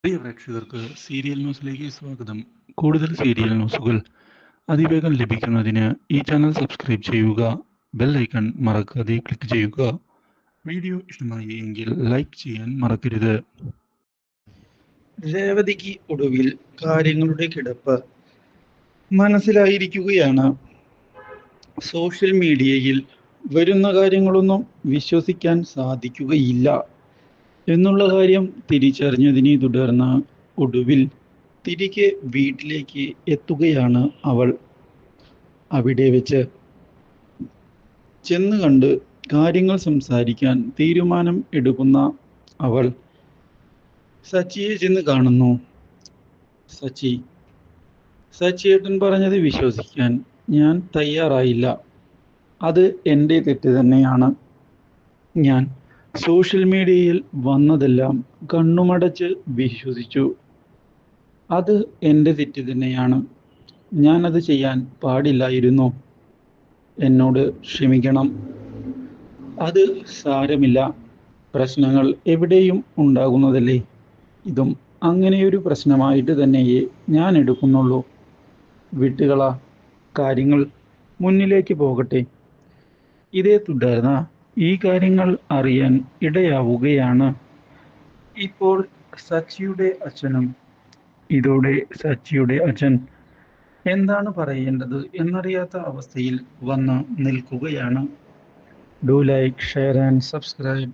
പ്രിയ പ്രേക്ഷകർക്ക് സീരിയൽ ന്യൂസിലേക്ക് സ്വാഗതം. കൂടുതൽ സീരിയൽ ന്യൂസുകൾ അതിവേഗം ലഭിക്കുന്നതിന് ഈ ചാനൽ സബ്സ്ക്രൈബ് ചെയ്യുക. ബെൽ ഐക്കൺ മറക്കാതെ ക്ലിക്ക് ചെയ്യുക. വീഡിയോ ഇഷ്ടമായി എങ്കിൽ ലൈക്ക് ചെയ്യാൻ മറക്കരുത്. രേവതിക്ക് ഒടുവിൽ കാര്യങ്ങളുടെ കിടപ്പ് മനസ്സിലായിരിക്കുകയാണ്. സോഷ്യൽ മീഡിയയിൽ വരുന്ന കാര്യങ്ങളൊന്നും വിശ്വസിക്കാൻ സാധിക്കുകയില്ല എന്നുള്ള കാര്യം തിരിച്ചറിഞ്ഞതിനെ തുടർന്ന് ഒടുവിൽ തിരികെ വീട്ടിലേക്ക് എത്തുകയാണ് അവൾ. അവിടെ വെച്ച് ചെന്ന് കണ്ട് കാര്യങ്ങൾ സംസാരിക്കാൻ തീരുമാനം എടുക്കുന്ന അവൾ സച്ചിയെ ചെന്ന് കാണുന്നു. സച്ചിയേട്ടൻ പറഞ്ഞത് വിശ്വസിക്കാൻ ഞാൻ തയ്യാറായില്ല. അത് എൻ്റെ തെറ്റ് തന്നെയാണ്. ഞാൻ സോഷ്യൽ മീഡിയയിൽ വന്നതെല്ലാം കണ്ണുമടച്ച് വിശ്വസിച്ചു. അത് എൻ്റെ തെറ്റ് തന്നെയാണ്. ഞാനത് ചെയ്യാൻ പാടില്ലായിരുന്നു. എന്നോട് ക്ഷമിക്കണം. അത് സാരമില്ല. പ്രശ്നങ്ങൾ എവിടെയും ഉണ്ടാകുന്നതല്ലേ. ഇതും അങ്ങനെയൊരു പ്രശ്നമായിട്ട് തന്നെയേ ഞാൻ എടുക്കുന്നുള്ളൂ. വിട്ടുകള, കാര്യങ്ങൾ മുന്നിലേക്ക് പോകട്ടെ. ഇതേ തുടർന്ന് ഈ കാര്യങ്ങൾ അറിയാൻ ഇടയാവുകയാണ് ഇപ്പോൾ സച്ചിയുടെ അച്ഛനും. ഇതോടെ സച്ചിയുടെ അച്ഛൻ എന്താണ് പറയേണ്ടത് എന്നറിയാത്ത അവസ്ഥയിൽ വന്ന് നിൽക്കുകയാണ്. Do like, share and subscribe.